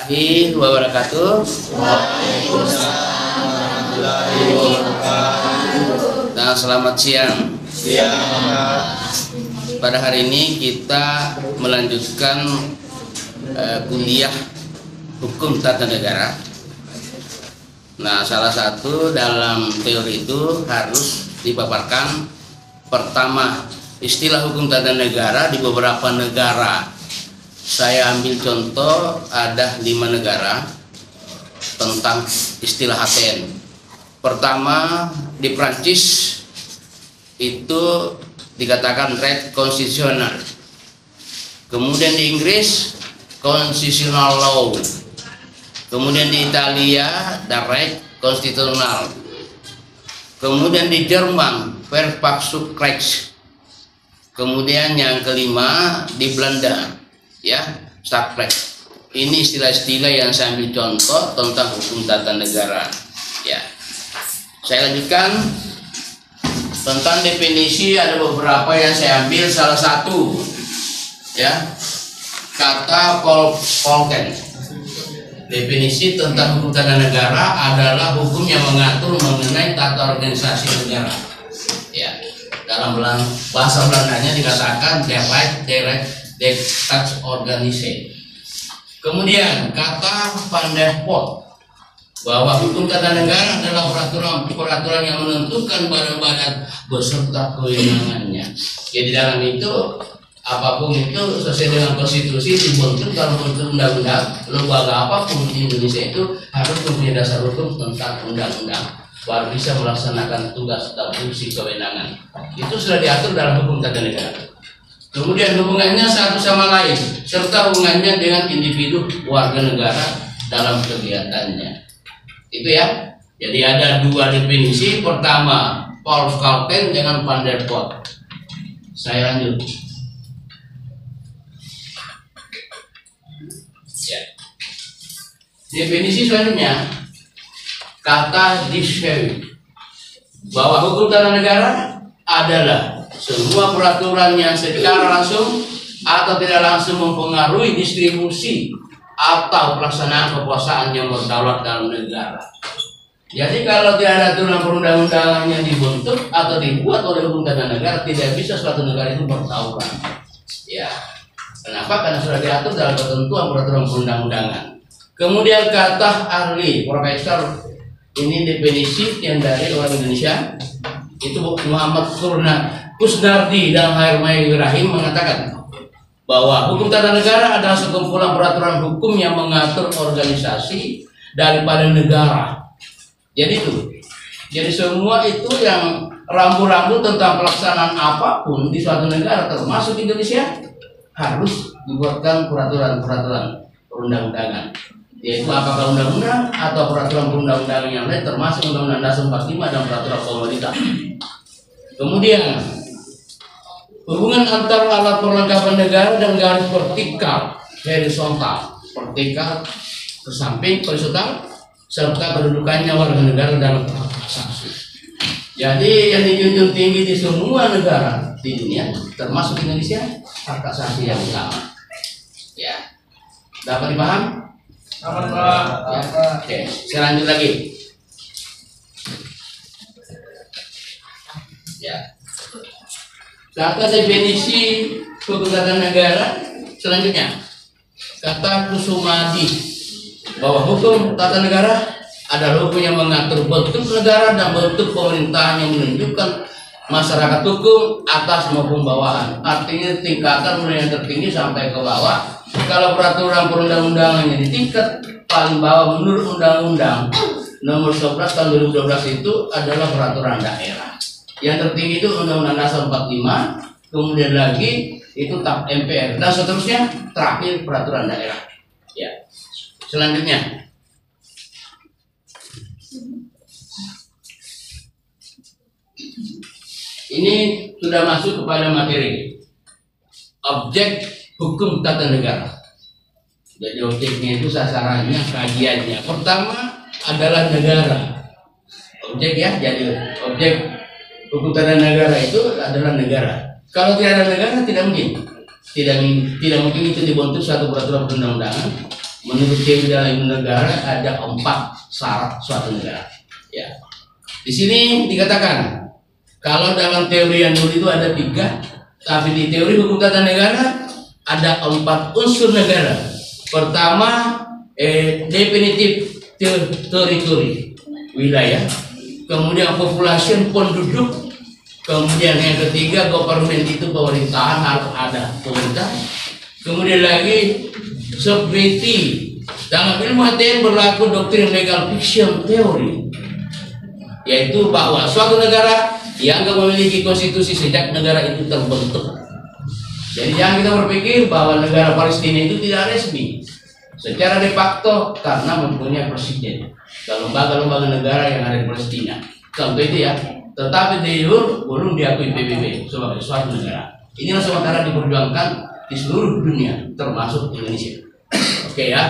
warahmatullahi wabarakatuh. Nah, selamat siang. Pada hari ini kita melanjutkan kuliah hukum tata negara. Nah, salah satu dalam teori itu harus dipaparkan pertama istilah hukum tata negara di beberapa negara. Saya ambil contoh ada 5 negara tentang istilah HTN. Pertama di Prancis itu dikatakan right constitutional. Kemudian di Inggris constitutional law. Kemudian di Italia the right constitutional. Kemudian di Jerman Verfassungsrecht. Kemudian yang kelima di Belanda ya, Staatsrecht. Ini istilah-istilah yang saya ambil contoh tentang hukum tata negara. Ya, saya lanjutkan tentang definisi. Ada beberapa yang saya ambil. Salah satu ya, kata Volken. Definisi tentang hukum tata negara adalah hukum yang mengatur mengenai tata organisasi negara. Ya, dalam bahasa Belandanya dikatakan the tax organization. Kemudian kata Van der Pot bahwa hukum tata negara adalah peraturan yang menentukan badan-badan beserta kewenangannya. Jadi dalam itu apapun itu sesuai dengan konstitusi dibentuk dalam bentuk undang-undang. Lembaga apapun di Indonesia itu harus mempunyai dasar hukum tentang undang-undang baru bisa melaksanakan tugas dan fungsi kewenangan. Itu sudah diatur dalam hukum tata negara. Kemudian hubungannya satu sama lain serta hubungannya dengan individu warga negara dalam kegiatannya. Itu ya. Jadi ada 2 definisi. Pertama Paul Volken dengan Van der Pot. Saya lanjut. Ya. Definisi selanjutnya kata Dishew bahwa hukum tata negara adalah semua peraturan yang secara langsung atau tidak langsung mempengaruhi distribusi atau pelaksanaan kekuasaan yang berdaulat dalam negara. Jadi kalau tidak ada aturan perundang-undangan yang dibentuk atau dibuat oleh hukum tata negara, tidak bisa suatu negara itu berdaulat. Ya, kenapa? Karena sudah diatur dalam ketentuan peraturan perundang-undangan. Kemudian kata ahli Profesor, ini definisi yang dari orang Indonesia, itu Muhammad Kusnardi dan Hairmai Ibrahim mengatakan bahwa hukum tata negara adalah sekumpulan peraturan hukum yang mengatur organisasi daripada negara. Jadi semua itu yang rambu-rambu tentang pelaksanaan apapun di suatu negara termasuk Indonesia harus dibuatkan peraturan-peraturan perundang-undangan. Yaitu apakah undang-undang atau peraturan perundang-undangan yang lain termasuk Undang-Undang Dasar 45 dan peraturan pemerintah. Kemudian hubungan antara alat perlengkapan negara dan garis vertikal, horizontal, vertikal ke samping, horizontal, serta kedudukannya warga negara dalam hak asasi. Jadi yang dijunjung tinggi di semua negara di dunia, termasuk Indonesia, hak asasi yang utama. Ya, dapat dipaham? Dapat, Pak. Ya. Oke, saya lanjut lagi. Ya. Kata definisi hukum tata negara selanjutnya kata Kusumadi bahwa hukum tata negara adalah hukum yang mengatur bentuk negara dan bentuk pemerintahan yang menunjukkan masyarakat hukum atas maupun bawahan. Artinya tingkatan mulai yang tertinggi sampai ke bawah. Kalau peraturan perundang-undangannya di tingkat paling bawah menurut Undang-Undang Nomor 11 Tahun 2012 itu adalah peraturan daerah. Yang tertinggi itu Undang-Undang Dasar 45, kemudian lagi itu TAP MPR dan seterusnya, terakhir peraturan daerah. Ya. Selanjutnya ini sudah masuk kepada materi objek hukum tata negara. Jadi objeknya itu sasarannya, kajiannya. Pertama adalah negara. Objek ya, jadi objek hukum tata negara itu adalah negara. Kalau tidak ada negara tidak mungkin. Tidak mungkin itu dibentuk suatu peraturan perundang-undangan menurut teori dalam negara ada 4 syarat suatu negara. Ya. Di sini dikatakan kalau dalam teori yang dulu itu ada 3, tapi di teori hukum tata negara ada 4 unsur negara. Pertama, definitif teritori, wilayah. Kemudian population, penduduk. Kemudian yang ketiga, government, itu pemerintahan, harus ada pemerintah. Kemudian lagi sovereignty. Dalam ilmu HTN berlaku doktrin legal fiction teori, yaitu bahwa suatu negara dianggap memiliki konstitusi sejak negara itu terbentuk. Jadi jangan kita berpikir bahwa negara Palestina itu tidak resmi secara de facto karena mempunyai presiden dan lembaga-lembaga negara yang ada di Palestina. Contoh itu ya. Tetapi de jure belum diakui PBB sebagai suatu negara. Inilah sementara diperjuangkan di seluruh dunia, termasuk Indonesia. Oke ya.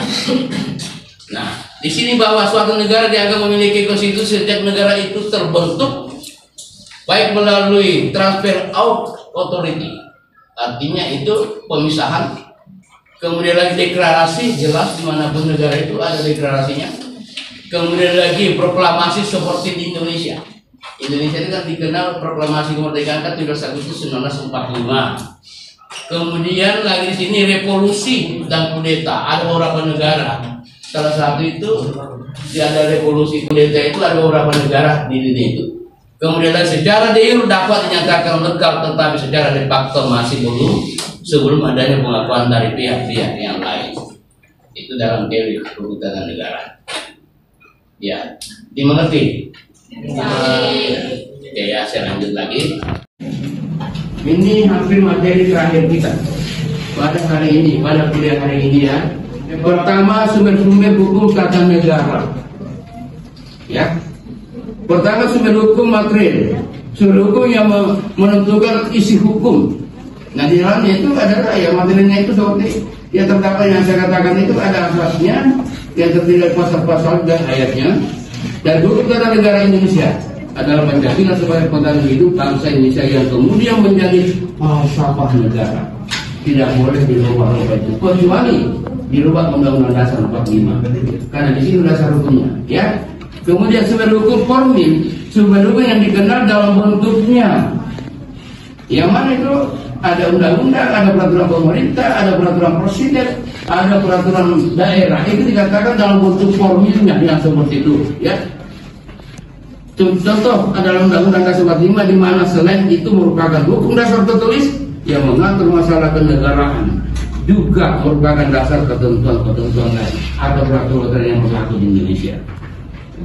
Nah, di sini bahwa suatu negara dianggap memiliki konstitusi sejak negara itu terbentuk, baik melalui transfer out authority, artinya itu pemisahan. Kemudian lagi deklarasi, jelas dimanapun negara itu ada deklarasinya. Kemudian lagi proklamasi seperti di Indonesia. Indonesia itu kan dikenal proklamasi kemerdekaan kan 17 Agustus 1945. Kemudian lagi di sini revolusi dan kudeta, ada beberapa negara. Salah satu itu ada revolusi kudeta itu ada beberapa negara di dunia itu. Kemudian lagi secara de jure dapat dinyatakan legal, tetapi secara de facto masih belum, sebelum adanya pengakuan dari pihak-pihak yang lain. Itu dalam teori hukum tata negara. Ya, dimengerti? Oke ya, saya lanjut lagi. Ini hampir materi terakhir kita pada hari ini, pada kuliah hari ini ya. Pertama, sumber-sumber hukum tata negara. Ya. Pertama, sumber hukum material. Sumber hukum yang menentukan isi hukum. Nah, di dalamnya itu adalah ya materialnya itu seperti yang terdapat yang saya katakan itu ada asasnya yang terdiri dari pasal-pasal dan ayatnya. Dan hukum tata negara Indonesia adalah Pancasila sebagai patokan hidup bangsa Indonesia yang kemudian menjadi falsafah negara. Tidak boleh dirubah-rubah itu, kecuali dirubah Undang-Undang Dasar 45. Karena di sini dasar hukumnya, ya. Kemudian sumber hukum formil, sumber hukum yang dikenal dalam bentuknya. Yang mana itu ada undang-undang, ada peraturan pemerintah, ada peraturan presiden, ada peraturan daerah. Itu dikatakan dalam bentuk formilnya yang seperti itu, ya. Contoh adalah Undang-Undang Dasar 45 di mana selain itu merupakan hukum dasar tertulis yang mengatur masalah kenegaraan, juga merupakan dasar ketentuan-ketentuan lain atau peraturan yang berlaku di Indonesia.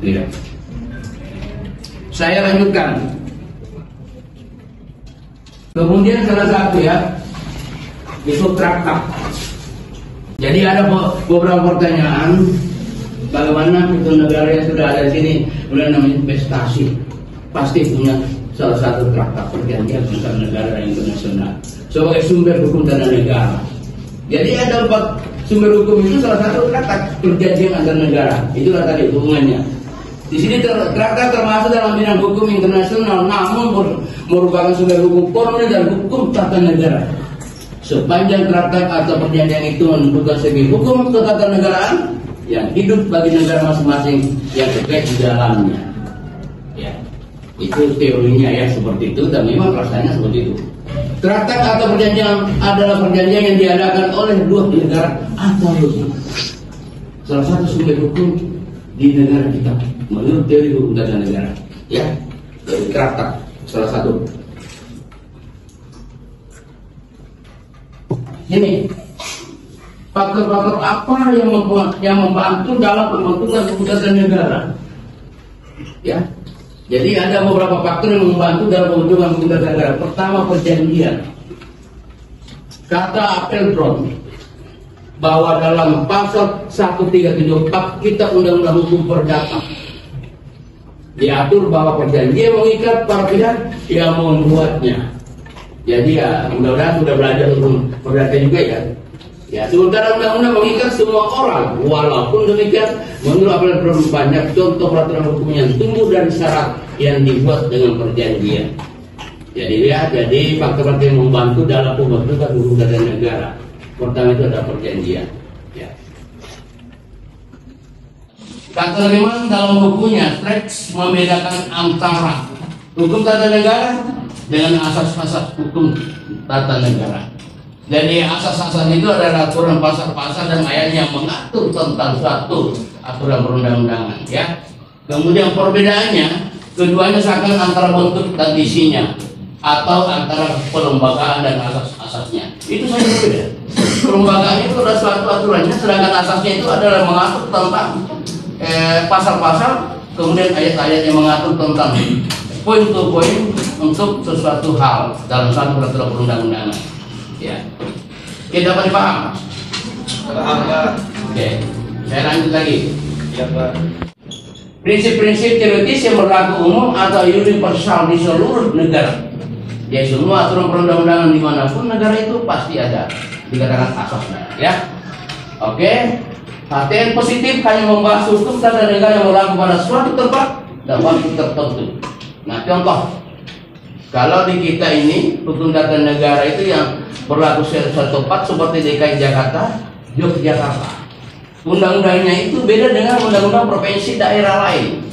Tidak. Saya lanjutkan. Kemudian salah satu ya, itu traktat. Jadi ada beberapa pertanyaan. Bagaimana itu negara yang sudah ada di sini, kemudian namanya investasi, pasti punya salah satu traktat perjanjian antar negara dan internasional sebagai sumber hukum tata negara. Jadi ada 4 sumber hukum itu salah satu traktat perjanjian antar negara. Itulah tadi hubungannya. Di sini traktat termasuk dalam bidang hukum internasional, namun merupakan sumber hukum formil dan hukum tata negara. Sepanjang traktat atau perjanjian itu menentukan segi hukum ketatanegaraan yang hidup bagi negara masing-masing yang terkait di dalamnya. Ya, itu teorinya ya seperti itu dan memang rasanya seperti itu. Traktat atau perjanjian adalah perjanjian yang diadakan oleh 2 negara atau lebih. Salah satu sumber hukum di negara kita menurut teori hukum tata negara, ya, dari traktat salah satu. Ini faktor-faktor apa yang membantu dalam pembentukan hukum tata negara? Ya, jadi ada beberapa faktor yang membantu dalam pembentukan hukum tata negara. Pertama, perjanjian. Kata Appelbaum bahwa dalam pasal 1374 Kitab Undang-Undang Hukum Perdata diatur bahwa perjanjian mengikat para pihak yang membuatnya. Jadi ya mudah-mudahan sudah belajar hukum perdata juga ya. Ya, sementara undang-undang mengikat semua orang. Walaupun demikian, menurut Appelbaum banyak contoh peraturan hukum yang tumbuh dari syarat yang dibuat dengan perjanjian. Jadi ya, jadi faktor-faktor yang membantu dalam pembentukan hukum tata negara. Pertama itu ada perjanjian. Ya. Kata memang dalam bukunya Strex membedakan antara hukum tata negara dengan asas-asas hukum tata negara. Jadi asas-asas itu adalah aturan pasal-pasal dan ayat yang mengatur tentang suatu aturan perundang-undangan, ya. Kemudian perbedaannya, keduanya seakan antara bentuk dan isinya atau antara pelembagaan dan asas-asasnya. Itu saja berbeda. Pelembagaan itu adalah suatu aturannya, sedangkan asasnya itu adalah mengatur tentang pasal-pasal, kemudian ayat-ayat yang mengatur tentang poin to poin untuk sesuatu hal dalam suatu peraturan perundang-undangan. Ya, kita dapat dipaham? Paham, Pak. Oke, saya lanjut lagi. Iya, Pak. Prinsip-prinsip teoritis yang berlaku umum atau universal di seluruh negara. Ya, semua aturan perundang-undangan dimanapun negara itu pasti ada dikatakan asasnya. Ya, oke. Artian positif hanya membahas hukum tata negara yang berlaku pada suatu tempat dan waktu tertentu. Nah, contoh, kalau di kita ini hukum tata negara itu yang berlaku suatu tempat seperti DKI Jakarta, Yogyakarta. Undang-undangnya itu beda dengan undang-undang provinsi daerah lain.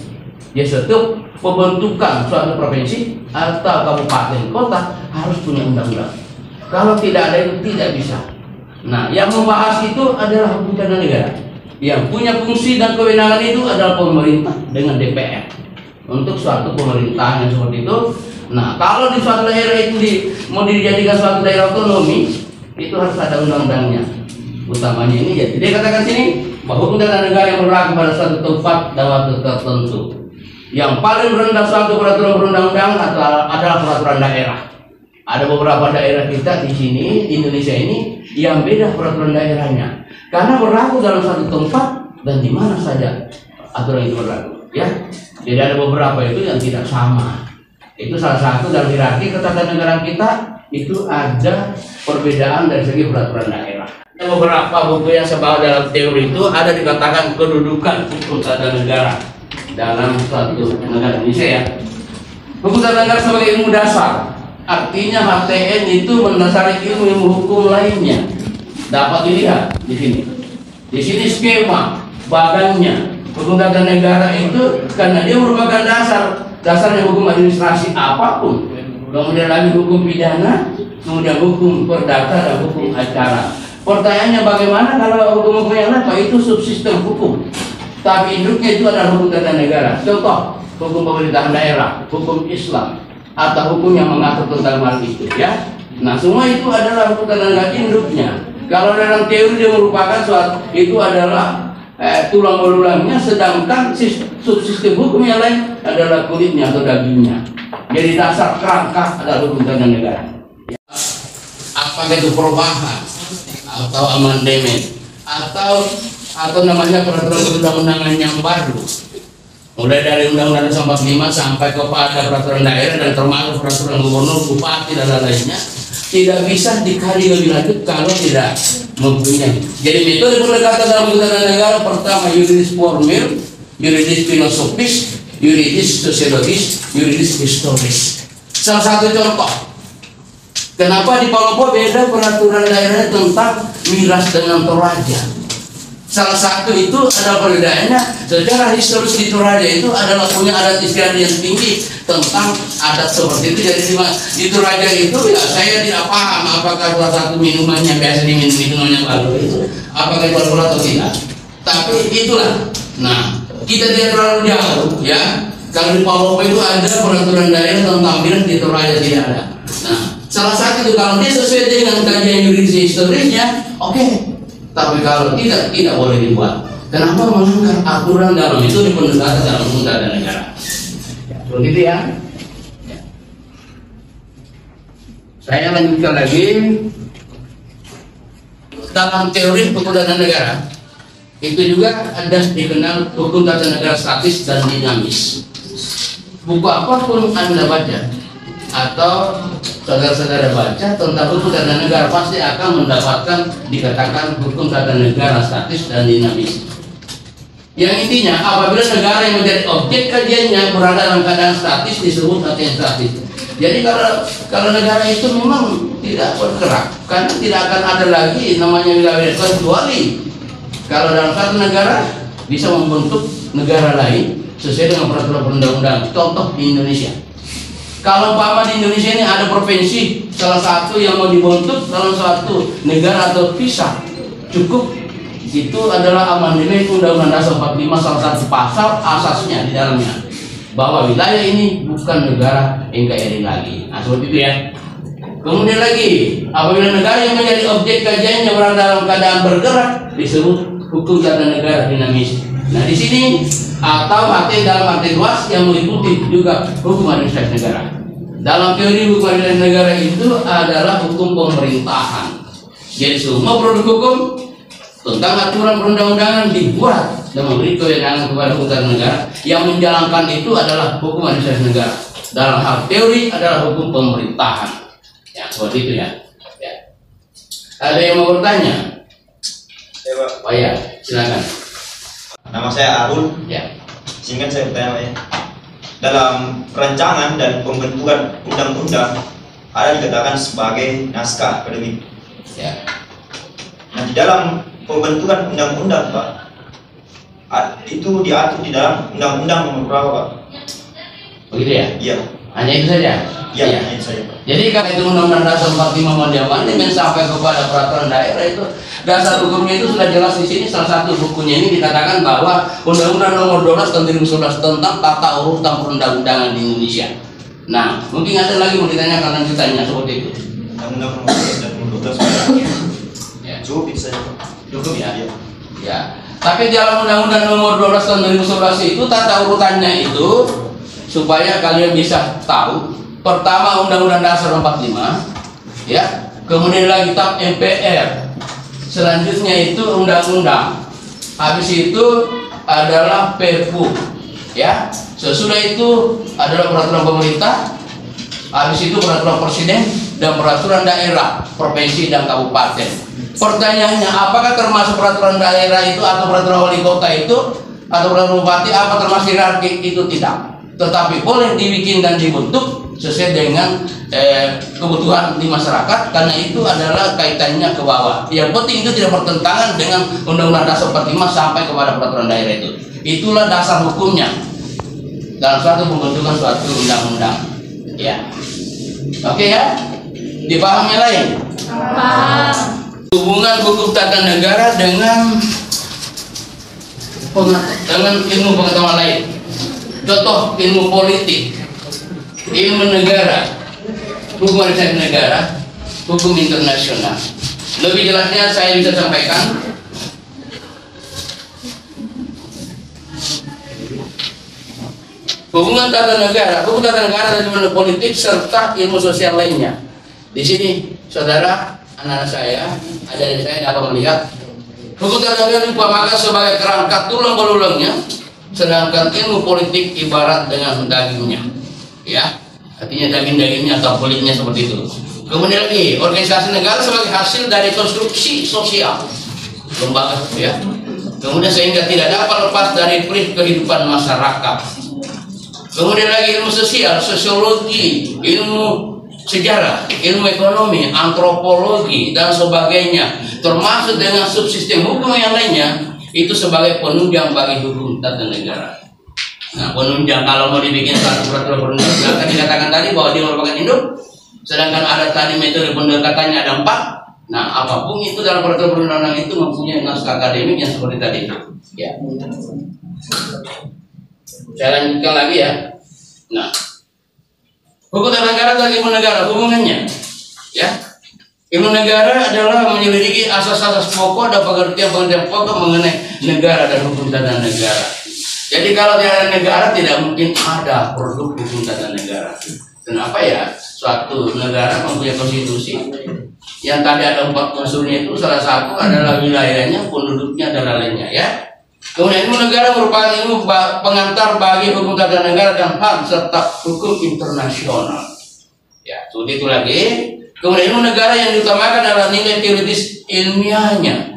Ya, setiap pembentukan suatu provinsi atau kabupaten kota harus punya undang-undang. Kalau tidak ada itu tidak bisa. Nah, yang membahas itu adalah hukum tata negara. Yang punya fungsi dan kewenangan itu adalah pemerintah dengan DPR untuk suatu pemerintahan yang seperti itu. Nah, kalau di suatu daerah itu mau dijadikan suatu daerah otonomi, itu harus ada undang-undangnya. Utamanya ini, jadi dia katakan sini bahwa hukum tata negara yang berlaku pada suatu tempat dan waktu tertentu. Yang paling rendah suatu peraturan perundang-undangan adalah peraturan daerah. Ada beberapa daerah kita di sini, di Indonesia ini, yang beda peraturan daerahnya. Karena berlaku dalam satu tempat dan di mana saja aturan itu berlaku. Ya, jadi ada beberapa itu yang tidak sama. Itu salah satu dari hierarki ketatanegaraan kita itu ada perbedaan dari segi peraturan daerah. Ada beberapa buku yang saya bawa dalam teori itu ada dikatakan kedudukan hukum tata negara dalam suatu negara Indonesia, ya. Hukum tata negara sebagai ilmu dasar. Artinya HTN itu mendasari ilmu hukum lainnya. Dapat dilihat di sini. Di sini skema bagannya. Hukum tata negara itu karena dia merupakan dasarnya hukum administrasi apapun. Kemudian lagi hukum pidana, kemudian hukum perdata dan hukum acara. Pertanyaannya bagaimana kalau hukum-hukum yang lain? Pak, itu subsistem hukum. Tapi induknya itu adalah hukum tata negara. Contoh, hukum pemerintahan daerah, hukum Islam, atau hukum yang mengatur tentang hal itu, ya. Nah, semua itu adalah hukum tata negara induknya. Kalau dalam teori dia merupakan suatu itu adalah tulang belulangnya, sedangkan subsistem hukum yang lain adalah kulitnya atau dagingnya. Jadi dasar kerangka adalah hukum tata negara. Ya. Apakah itu perubahan atau amandemen atau namanya peraturan perundang-undangan yang baru? Mulai dari Undang-Undang 45 sampai kepada peraturan daerah dan termasuk peraturan gubernur, bupati dan lainnya, tidak bisa dikaji lebih lanjut kalau tidak mempunyai. Jadi metode pendekatan dalam hukum tata negara pertama yuridis formil, yuridis filosofis, yuridis sosiologis, yuridis historis. Salah satu contoh, kenapa di Papua beda peraturan daerahnya tentang miras dengan Toraja? Salah satu itu adalah perbedaannya secara historis di Toraja itu adalah punya adat istiadat yang tinggi tentang adat seperti itu. Jadi di Toraja itu ya saya tidak paham apakah salah satu minumannya biasa diminum minumannya baru itu apakah itu alkohol atau tidak. Tapi itulah. Nah, kita tidak terlalu jauh, ya. Kalau di Papua itu ada peraturan daerah tentang miras, di Toraja tidak ada. Nah, salah satu itu kalau dia sesuai dengan kajian yuridis historisnya, oke. Tapi kalau tidak boleh dibuat. Kenapa melanggar aturan dalam itu di pendekatan dalam hukum tata negara? Seperti itu, ya. Saya lanjutkan lagi. Dalam teori hukum tata negara itu juga ada dikenal hukum tata negara statis dan dinamis. Buku apapun Anda baca atau saudara-saudara baca tentang hukum tata negara pasti akan mendapatkan dikatakan hukum tata negara statis dan dinamis. Yang intinya apabila negara yang menjadi objek kajiannya berada dalam keadaan statis disebut artinya statis. Jadi kalau negara itu memang tidak bergerak karena tidak akan ada lagi namanya wilayah kecuali kalau dalam satu negara bisa membentuk negara lain sesuai dengan peraturan perundang-undangan. Contoh di Indonesia. Kalau umpama di Indonesia ini ada provinsi salah satu yang mau dibentuk dalam suatu negara atau pisah, cukup itu adalah amandemen Undang-Undang Dasar 45 salah satu pasal asasnya di dalamnya bahwa wilayah ini bukan negara NKRI lagi. Nah, seperti itu ya. Kemudian lagi, apabila negara yang menjadi objek kajiannya berada dalam keadaan bergerak disebut hukum tata negara dinamis. Nah, di sini atau arti dalam arti luas yang meliputi juga hukum administrasi negara. Dalam teori hukum administrasi negara itu adalah hukum pemerintahan. Jadi semua produk hukum tentang aturan perundang-undangan dibuat dan memberi kewenangan kepada hukum tata negara. Yang menjalankan itu adalah hukum administrasi negara. Dalam hal teori adalah hukum pemerintahan. Ya, seperti itu ya. Ada yang mau bertanya? Ya, Pak. Oh ya, silakan. Nama saya Arul. Ya. Singkat saya bertanya, Pak, ya. Dalam perancangan dan pembentukan undang-undang ada dikatakan sebagai naskah akademik. Ya. Nah, di dalam pembentukan undang-undang, Pak, itu diatur di dalam undang-undang nomor berapa, Pak? Begitu ya? Iya. Hanya itu saja. Iya, Ya. itu saja, Pak. Jadi kalau itu Undang-Undang Dasar 45 mau diamandemen sampai kepada peraturan daerah itu dasar hukumnya itu sudah jelas di sini. Salah satu bukunya ini dikatakan bahwa Undang-Undang Nomor 12 Tahun 2011 tentang tata urutan perundang-undangan di Indonesia. Nah, mungkin ada lagi mau ditanyakan lanjutannya seperti itu. Undang-undang nomor 12 dan nomor 12. Ya. Cukup itu saja, Pak. Cukup ya. Iya. Ya. Tapi di dalam Undang-Undang Nomor 12 Tahun 2011 itu tata urutannya itu supaya kalian bisa tahu. Pertama Undang-Undang Dasar 45, ya. Kemudian lagi TAP MPR. Selanjutnya itu undang-undang. Habis itu adalah Perpu, ya. Sesudah itu adalah peraturan pemerintah. Habis itu peraturan presiden dan peraturan daerah, provinsi dan kabupaten. Pertanyaannya, apakah termasuk peraturan daerah itu atau peraturan wali kota itu atau peraturan bupati apa termasuk hierarki? Itu tidak. Tetapi boleh dibikin dan dibentuk sesuai dengan kebutuhan di masyarakat, karena itu adalah kaitannya ke bawah. Yang penting itu tidak bertentangan dengan Undang-Undang Dasar 45 sampai kepada peraturan daerah itu. Itulah dasar hukumnya dalam suatu pembentukan suatu undang-undang. Ya, oke ya, dipahami lain. Paham. Hubungan hukum tata negara dengan ilmu pengetahuan lain. Contoh ilmu politik, ilmu negara, hukum administrasi negara, hukum internasional. Lebih jelasnya saya bisa sampaikan. Hubungan tata negara, hukum tata negara dan ilmu politik serta ilmu sosial lainnya. Di sini, saudara, anak-anak saya, adik-adik saya dapat melihat hukum tata negara diumpamakan sebagai kerangka tulang belulangnya, sedangkan ilmu politik ibarat dengan dagingnya. Ya, artinya daging-dagingnya atau kulitnya seperti itu. Kemudian lagi organisasi negara sebagai hasil dari konstruksi sosial lembaga, ya. Kemudian sehingga tidak dapat lepas dari perih kehidupan masyarakat. Kemudian lagi ilmu sosial, sosiologi, ilmu sejarah, ilmu ekonomi, antropologi dan sebagainya, termasuk dengan subsistem hukum yang lainnya, itu sebagai penunjang bagi hukum tata negara. Nah, penunjang kalau mau dibikin satu peraturan perundang-undangan kan dikatakan tadi bahwa dia merupakan induk, sedangkan ada tadi metode pendekatannya ada 4. Nah, apapun itu dalam peraturan perundang-undangan itu mempunyai naskah akademik yang seperti tadi. Ya. Saya lanjutkan lagi ya. Nah, hukum tata negara dan ilmu negara hubungannya, ya. Ilmu negara adalah menyelidiki asas-asas pokok dan pengertian-pengertian pokok mengenai negara dan hukum tata negara. Jadi kalau tidak ada negara tidak mungkin ada produk hukum tata negara. Kenapa ya? Suatu negara mempunyai konstitusi yang tadi ada 4 unsurnya itu, salah satu adalah wilayahnya, penduduknya dan lainnya, ya. Kemudian ilmu negara merupakan ilmu pengantar bagi hukum tata negara dan HAM serta hukum internasional. Ya, seperti itu lagi. Kemudian ilmu negara yang diutamakan adalah nilai teoritis ilmiahnya.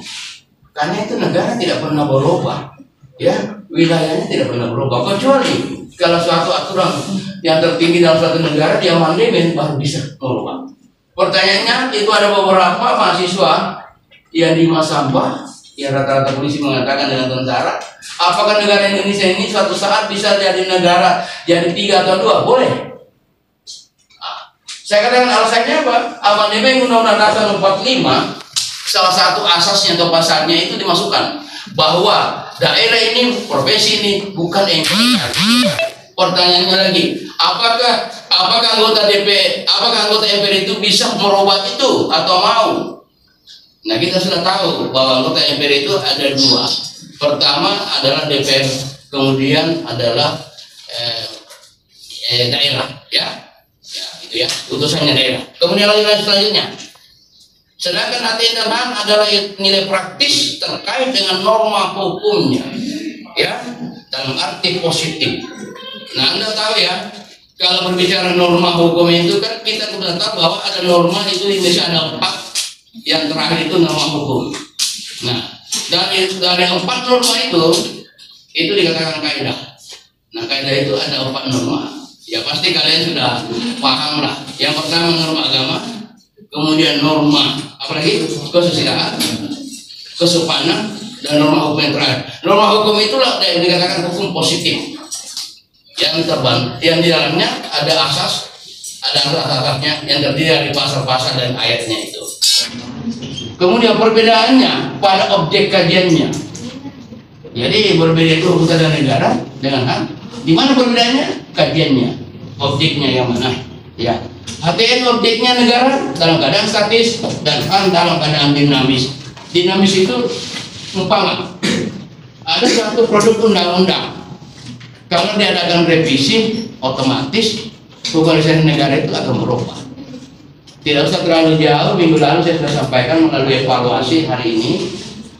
Karena itu negara tidak pernah berubah. Ya, wilayahnya tidak pernah berubah kecuali kalau suatu aturan yang tertinggi dalam suatu negara dia amandemen baru bisa berubah. Pertanyaannya itu ada beberapa mahasiswa yang di Masamba Ya rata-rata polisi mengatakan dengan tentara. Apakah negara Indonesia ini suatu saat bisa jadi negara jadi 3 atau 2? Boleh. Saya katakan alasannya apa? Amandemen Undang-Undang Dasar 45, salah satu asasnya atau pasalnya itu dimasukkan bahwa daerah ini, provinsi ini bukan MPR. Pertanyaannya lagi, apakah anggota MPR itu bisa merubah itu atau mau? Nah, kita sudah tahu bahwa anggota MPR itu ada 2. Pertama adalah DPR, kemudian adalah daerah, ya itu ya, utusannya daerah. Kemudian lagi selanjutnya, sedangkan ATN dan HAM adalah nilai praktis terkait dengan norma hukumnya, ya, dalam arti positif. Nah, Anda tahu ya, kalau berbicara norma hukum itu kan kita sudah tahu bahwa ada norma itu di Indonesia ada 4. Yang terakhir itu norma hukum. Nah, dari 4 norma itu dikatakan kaidah. Nah, kaidah itu ada 4 norma. Ya pasti kalian sudah paham lah. Yang pertama norma agama, kemudian norma apalagi kesusilaan, kesopanan, dan norma hukum yang terakhir. Norma hukum itulah yang dikatakan hukum positif. Yang di dalamnya ada asasnya yang terdiri dari pasal-pasal dan ayatnya itu. Kemudian perbedaannya pada objek kajiannya. Jadi berbeda itu hukum tata negara dengan HAM. Di mana perbedaannya? Kajiannya, objeknya yang mana? Ya, HTN objeknya negara dalam keadaan statis dan HAM dalam keadaan dinamis. Dinamis itu umpama ada suatu produk undang-undang. Kalau diadakan revisi, otomatis hukum negara itu akan berubah. Tidak usah terlalu jauh, minggu lalu saya sudah sampaikan melalui evaluasi hari ini.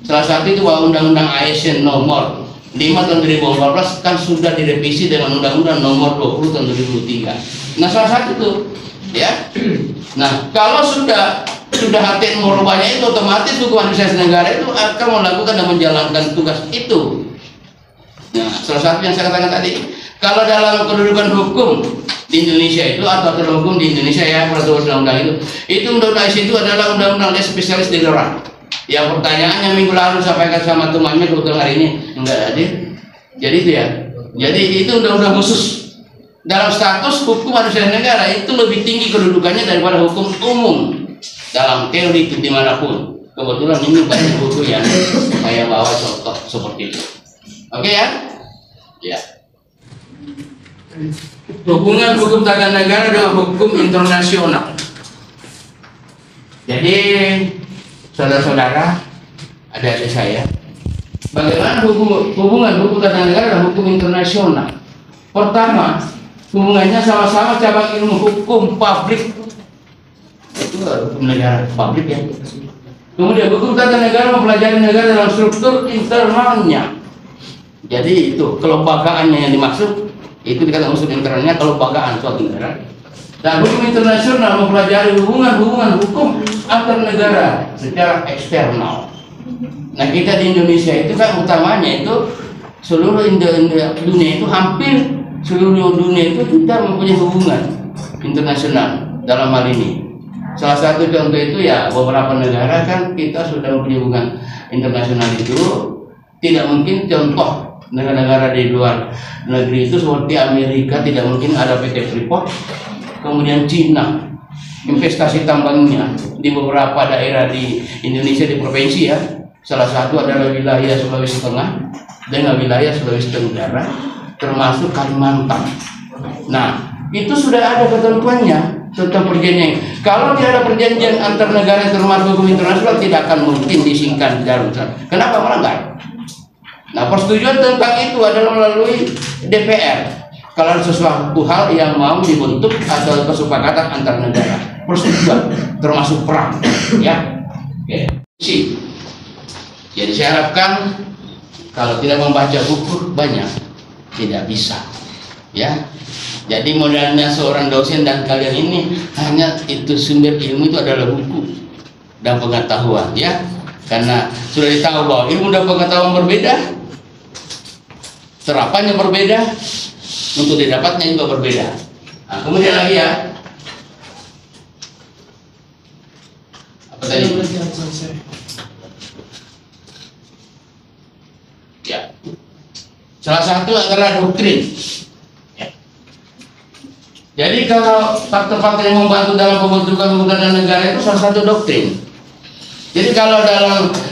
Salah satu itu bahwa Undang-Undang ASN nomor 5 tahun 2014 kan sudah direvisi dengan Undang-Undang nomor 20 tahun 2003. Nah, salah satu itu, ya. Nah, kalau sudah HTN merubahnya itu, otomatis hukum administrasi negara itu akan melakukan dan menjalankan tugas itu. Nah, salah satu yang saya katakan tadi, kalau dalam kedudukan hukum di Indonesia itu atau aturan hukum di Indonesia ya, peraturan undang-undang itu undang-undang itu adalah undang-undang spesialis darurat. Yang pertanyaannya minggu lalu sampaikan sama temannya, kebetulan hari ini enggak hadir. Jadi itu ya. Jadi itu undang-undang khusus. Dalam status hukum administrasi negara itu lebih tinggi kedudukannya daripada hukum umum dalam teori itu dimanapun. Kebetulan ini banyak buku yang saya bawa contoh seperti itu. Oke ya? Ya. Hubungan hukum tata negara dengan hukum internasional. Jadi saudara-saudara, adik-adik saya, bagaimana hubungan hukum tata negara dan hukum internasional? Pertama, hubungannya sama-sama cabang ilmu hukum publik. Itu hukum negara publik ya. Kemudian hukum tata negara mempelajari negara dalam struktur internalnya. Jadi itu kelembagaannya yang dimaksud, itu dikatakan unsur internalnya kelembagaan suatu negara. Dan hukum internasional mempelajari hubungan hukum antar negara secara eksternal. Nah, kita di Indonesia itu kan utamanya itu seluruh dunia itu hampir seluruh dunia itu kita mempunyai hubungan internasional dalam hal ini. Salah satu contoh itu ya beberapa negara kan kita sudah mempunyai hubungan internasional itu. Tidak mungkin contoh negara-negara di luar negeri itu seperti Amerika, tidak mungkin ada PT Freeport. Kemudian Cina, investasi tambangnya di beberapa daerah di Indonesia di provinsi ya. Salah satu adalah wilayah Sulawesi Tengah dengan wilayah Sulawesi Tenggara, termasuk Kalimantan. Nah, itu sudah ada ketentuannya tentang perjanjian. Kalau tidak ada perjanjian antar negara yang termasuk hukum internasional, tidak akan mungkin disingkat dalam sana. Kenapa melanggar? Nah, persetujuan tentang itu adalah melalui DPR. Kalau ada sesuatu hal yang mau dibentuk atau kesepakatan antar negara, persetujuan termasuk perang, ya. Oke. Jadi saya harapkan kalau tidak membaca buku banyak tidak bisa, ya. Jadi modalnya seorang dosen dan kalian ini hanya itu sumber ilmu itu adalah buku dan pengetahuan, ya. Karena sudah ditahu bahwa ilmu dan pengetahuan berbeda, serapannya berbeda, untuk didapatnya juga berbeda. Nah, kemudian lagi ya, apa tadi? Salah satu adalah doktrin. Ya. Jadi kalau faktor-faktor yang membantu dalam pembentukan undang-undang negara itu salah satu doktrin. Jadi kalau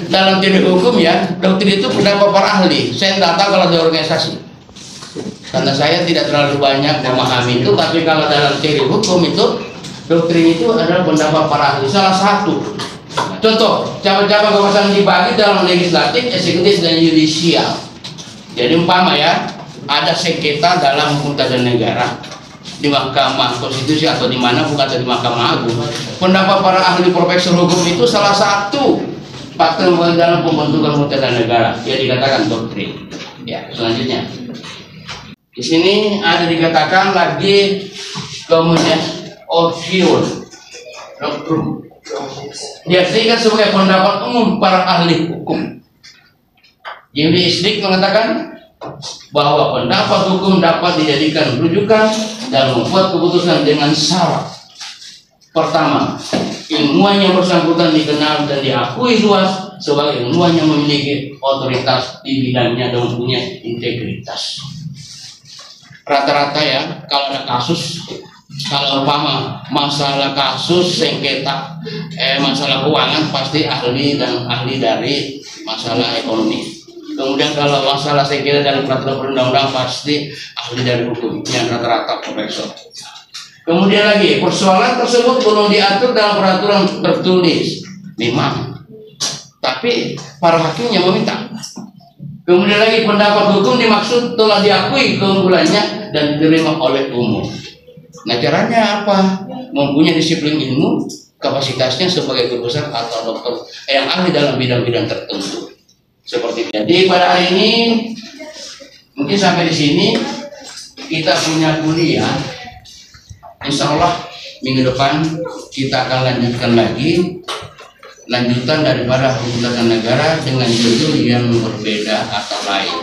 dalam teori hukum ya, doktrin itu pendapat para ahli. Saya tidak tahu kalau di organisasi, karena saya tidak terlalu banyak memahami itu. Tapi kalau dalam teori hukum itu, doktrin itu adalah pendapat para ahli. Salah satu. Contoh, cabang-cabang kekuasaan dibagi dalam legislatif, eksekutif, dan yudisial. Jadi umpama ya, ada sengketa dalam hukum tata negara di Mahkamah Konstitusi atau di mana, bukan di Mahkamah Agung. Pendapat para ahli profesor hukum itu salah satu faktor dalam pembentukan hukum tata negara yang dikatakan doktrin. Ya, selanjutnya di sini ada dikatakan lagi kemudian option doktrin diartikan sebagai pendapat umum para ahli hukum. Yudi Isdik mengatakan bahwa pendapat hukum dapat dijadikan rujukan dan membuat keputusan dengan syarat. Pertama, ilmuwan yang bersangkutan dikenal dan diakui luas sebagai ilmuwan yang memiliki otoritas di bidangnya dan mempunyai integritas. Rata-rata ya, kalau ada kasus, kalau umpama masalah kasus sengketa masalah keuangan, pasti ahli dan ahli dari masalah ekonomi. Kemudian kalau masalah sengketa dari peraturan perundang-undang, pasti ahli dari hukum yang rata-rata profesor. Kemudian lagi, persoalan tersebut belum diatur dalam peraturan tertulis, memang, tapi para hakimnya meminta. Kemudian lagi, pendapat hukum dimaksud telah diakui keunggulannya dan diterima oleh umum. Nah, caranya apa? Mempunyai disiplin ilmu, kapasitasnya sebagai guru besar atau dokter yang ahli dalam bidang-bidang tertentu. Seperti itu. Jadi pada hari ini mungkin sampai di sini kita punya kuliah. Insya Allah minggu depan kita akan lanjutkan lagi lanjutan daripada hukum tata negara dengan judul yang berbeda atau lain.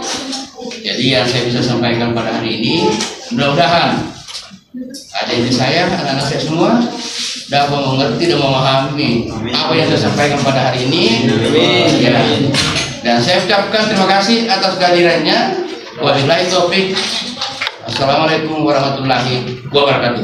Jadi yang saya bisa sampaikan pada hari ini, mudah-mudahan adik-adik saya, anak-anak saya semua dapat mengerti dan memahami apa yang saya sampaikan pada hari ini. Ya. Dan saya ucapkan terima kasih atas kehadirannya. Wabillahi taufik. Assalamualaikum warahmatullahi wabarakatuh.